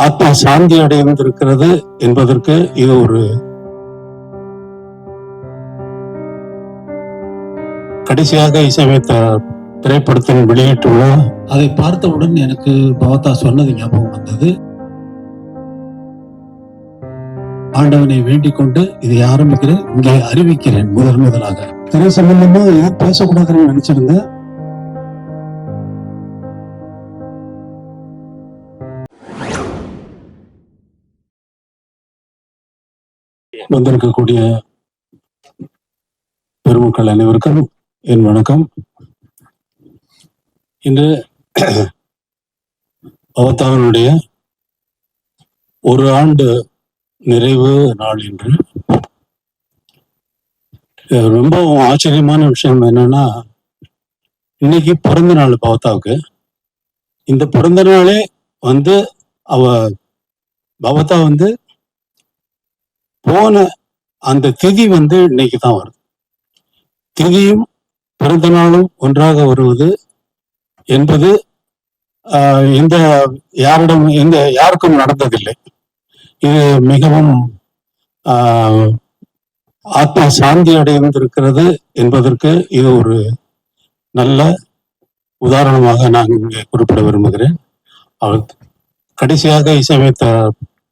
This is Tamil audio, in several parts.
ஆத்மா சாந்தி அடைந்திருக்கிறது என்பதற்கு இது ஒரு கடைசியாக இசையமைத்த திரைப்படத்தின் வெளியீட்டு விழா. அதை பார்த்தவுடன் எனக்கு பவதா சொன்னது ஞாபகம் வந்தது. ஆண்டவனை வேண்டிக் கொண்டு இதை ஆரம்பிக்கிறேன், இங்கே அறிவிக்கிறேன். முதலாக திரை சம்பந்தமா ஏன் பேசக்கூடாதுன்னு நினைச்சிருந்தேன். வந்திருக்கக்கூடிய பெருமக்கள் அனைவருக்கும் என் வணக்கம். இன்று பவதாவினுடைய ஒரு ஆண்டு நிறைவு நாள். என்று ரொம்ப ஆச்சரியமான விஷயம் என்னன்னா, இன்னைக்கு பிறந்த நாள் பவதாவுக்கு. இந்த பிறந்த நாளே பவதா போன அந்த திதி இன்னைக்கு தான் வருது. திதியும் பிறந்த நாளும் ஒன்றாக வருவது என்பது யாருக்கும் நடந்ததில்லை. இது மிகவும் ஆத்மா சாந்தி அடைந்திருக்கிறது என்பதற்கு இது ஒரு நல்ல உதாரணமாக நான் இங்கே குறிப்பிட விரும்புகிறேன். அவர் கடைசியாக இசையமைத்த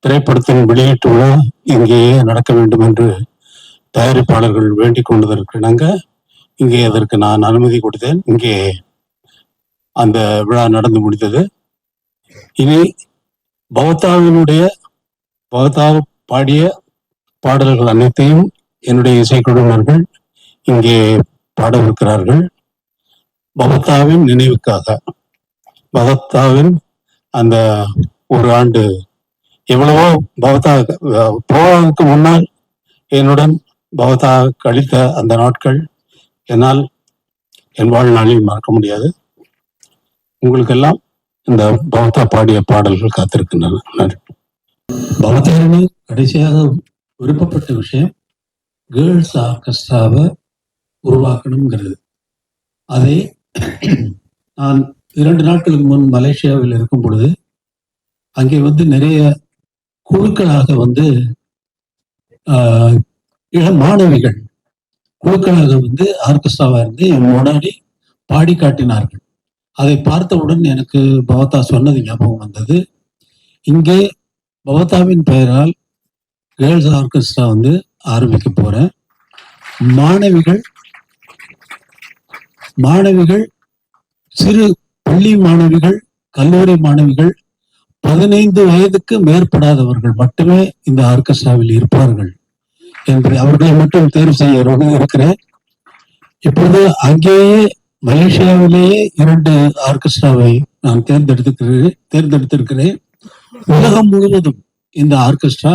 திரைப்படத்தின் வெளியீட்டு விழா இங்கேயே நடக்க வேண்டும் என்று தயாரிப்பாளர்கள் வேண்டிக் கொண்டதற்கிணங்க இங்கே அதற்கு நான் அனுமதி கொடுத்தேன். இங்கே அந்த விழா நடந்து முடிந்தது. இனி பவதா பாடிய பாடல்கள் அனைத்தையும் என்னுடைய இசைக்குழுவினர்கள் இங்கே பாடவிருக்கிறார்கள். பவதாவின் நினைவுக்காக, பவதாவின் அந்த ஒரு ஆண்டு, எவ்வளவோ பவதா போவதற்கு முன்னால் என்னுடன் பவதா கழித்த அந்த நாட்கள் என்னால் என் வாழ்நாளில் மறக்க முடியாது. உங்களுக்கெல்லாம் இந்த பவதா பாடிய பாடல்கள் காத்திருக்கின்றன. பவதாவினை கடைசியாக விருப்பப்பட்ட விஷயம் கேர்ள்ஸ் ஆர்கெஸ்ட்ராவை உருவாக்கணுங்கிறது. அதை நான் 2 நாட்களுக்கு முன் மலேசியாவில் இருக்கும் பொழுது அங்கே நிறைய குழுக்களாக மாணவிகள் குழுக்களாக ஆர்கெஸ்ட்ராவா இருந்து என் முன்னாடி பாடி காட்டினார்கள். அதை பார்த்தவுடன் எனக்கு பவதா சொன்னது ஞாபகம் வந்தது. இங்கே பவதாவின் பெயரால் கேர்ள்ஸ் ஆர்கெஸ்ட்ரா ஆரம்பிக்க போறேன். மாணவிகள் சிறு பள்ளி மாணவிகள், கல்லூரி மாணவிகள், 15 வயதுக்கு மேற்படாதவர்கள் மட்டுமே இந்த ஆர்கெஸ்ட்ராவில் இருப்பார்கள் என்று அவர்களை மட்டும் தேர்வு செய்ய இருக்கிறேன். இப்போது அங்கேயே மலேசியாவிலேயே 2 ஆர்கெஸ்ட்ராவை நான் தேர்ந்தெடுத்திருக்கிறேன். உலகம் முழுவதும் இந்த ஆர்கெஸ்ட்ரா,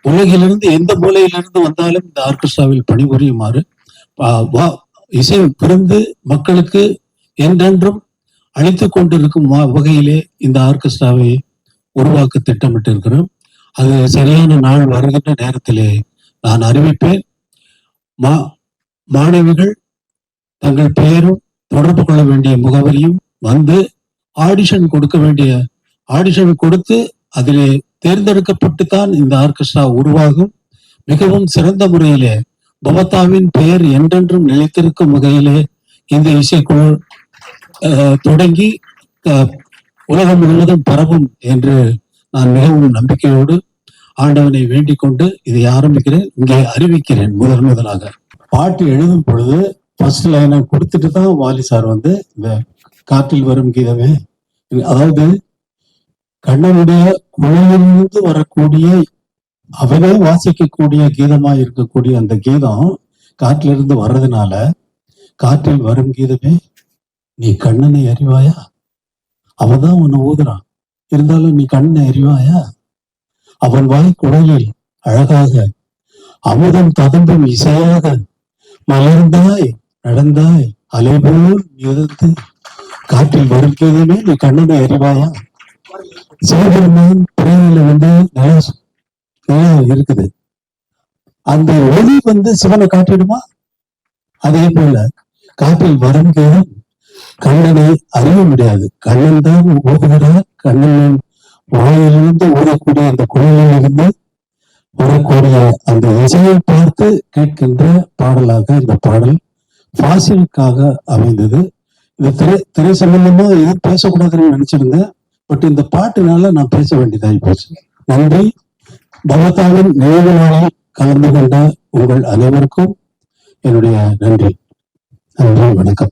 உலகிலிருந்து எந்த மூலையிலிருந்து வந்தாலும் இந்த ஆர்கெஸ்ட்ராவில் பணிபுரியுமாறு இசை புரிந்து மக்களுக்கு என்றென்றும் அளித்துக் கொண்டிருக்கும் வகையிலே இந்த ஆர்கெஸ்ட்ராவை உருவாக்க திட்டமிட்டு இருக்கிறோம். அது சரியான நாள் வருகின்ற நேரத்திலே நான் அறிவிப்பேன். மாணவிகள் தங்கள் பெயரும் தொடர்பு கொள்ள வேண்டிய முகவரியும் ஆடிஷன் கொடுத்து அதிலே தேர்ந்தெடுக்கப்பட்டுத்தான் இந்த ஆர்கெஸ்ட்ரா உருவாகும். மிகவும் சிறந்த முறையிலே பவதாவின் பெயர் என்றென்றும் நிலைத்திருக்கும் வகையிலே இந்த இசைக்குழு தொடங்கி உலகம் முழுவதும் பரவும் என்று நான் மிகவும் நம்பிக்கையோடு ஆண்டவனை வேண்டிக் கொண்டு இதை ஆரம்பிக்கிறேன், இங்கே அறிவிக்கிறேன். முதலாக பாட்டு எழுதும் பொழுது ஃபர்ஸ்ட் லைனை கொடுத்துட்டு தான் வாலி சார் இந்த காற்றில் வரும் கீதமே, அதாவது கண்ணனுடைய குழையிலிருந்து வரக்கூடிய, அவனே வாசிக்கக்கூடிய கீதமா இருக்கக்கூடிய அந்த கீதம் காற்றிலிருந்து வர்றதுனால, காற்றில் வரும் கீதமே நீ கண்ணனை அறிவாயா, அவன்தான் உன்னை ஊதுறான், இருந்தாலும் நீ கண்ணனை அறிவாயா, அவன் வாய் குழையில் அழகாக அமுதம் ததும்பும் இசையாக மலர்ந்தாய் நடந்தாய் அலைபோல் எழுந்து காற்றில் வரும் கீதமே நீ கண்ணனை அறிவாயா. சிவபெருமான் பிரேமையில இருக்குது. அந்த ஒளி சிவனை காட்டிடுமா? அதே போல காற்றில் வரும் கீதம் கண்ணனை அறிய முடியாது. கண்ணன் தான் ஓதுகிறார், கண்ணன் வாயிலிருந்து ஊறக்கூடிய அந்த குழலிலிருந்து வரக்கூடிய அந்த இசையை பார்த்து கேட்கின்ற பாடலாக இந்த பாடல் ஃபாசிலுக்காக அமைந்தது. இந்த திரை சம்பந்தமா எதுவும் பேசக்கூடாதுன்னு நினைச்சிருந்தேன். பட் இந்த பாட்டுனால நான் பேச வேண்டியதாகி போச்சு. நன்றி. பகவதாவின் நினைவு நாளில் கலந்து கொண்ட உங்கள் அனைவருக்கும் என்னுடைய நன்றி. நன்றி, வணக்கம்.